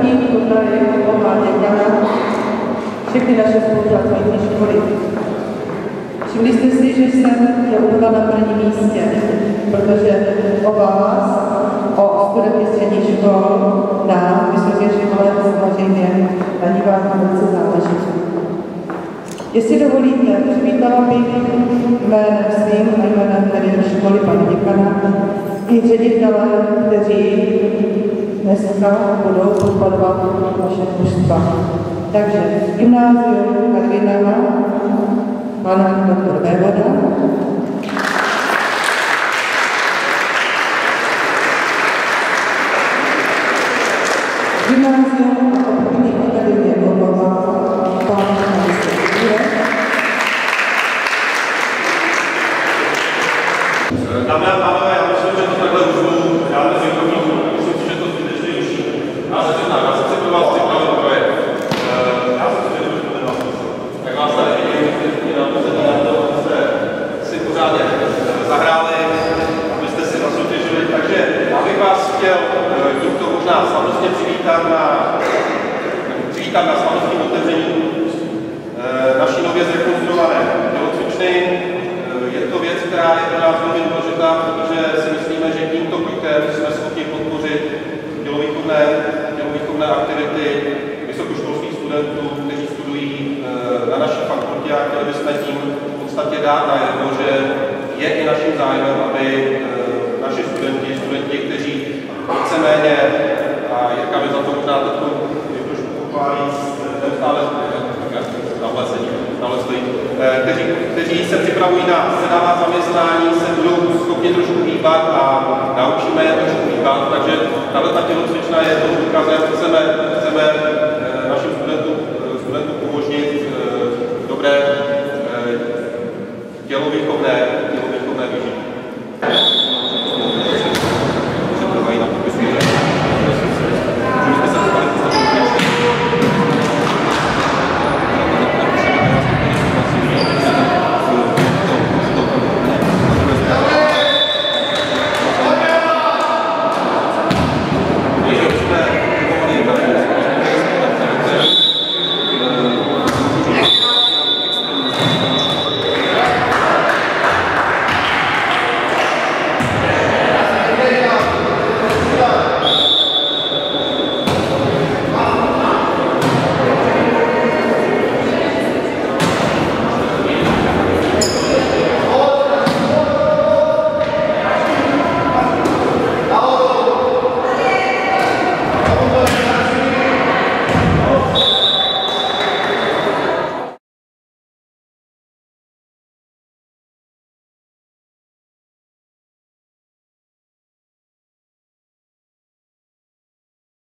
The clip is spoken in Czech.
první pozdravím oba děkana, všechny naše spolupracovníky školy. Všimli jste si, že jsem je uvedla na prvním místě, protože oba vás o studenty středních škol na vysoké škole samozřejmě na ní vám velice záleží. Jestli dovolíte, přivítala bych jménem svým a jménem tedy školy pana děkana i ředitele, kteří dneska budou podporovat naše mužstva. Takže gymnázium Karvinama, pan doktor Vévoda, gymnázium a obchodní akademie Bohova, pan magistr Jurek. Dámy a pánové, já myslím, že to takhle můžu, já myslím si, že to zbytečně ruší. Já jsem si pro vás připravil projekt. Já jsem si to nemá smysl. Tak vás tady vidím, kteří na to jste si pořádně zahráli, abyste si nasoutěžili. Takže já bych vás chtěl tímto možná slavnostně přivítat na slavnostním otevření naší nově zrekonstruované tělocvičny. Je to věc, která je pro nás velmi důležitá, protože si myslíme, že tímto krokem jsme schopni podpořit tělovýchovné aktivity vysokoškolských studentů, kteří studují na naší fakultě, a chtěli bychom tím v podstatě dát najevo, že je i naším zájmem, aby naši studenti, kteří víceméně, a Jirka by za to možná trošku pochválí, neustále kteří se připravují na sedavá zaměstnání, se budou schopni trošku hýbat a naučíme je trošku hýbat. Takže tato tělocvična je toho důkazem, chceme našim studentům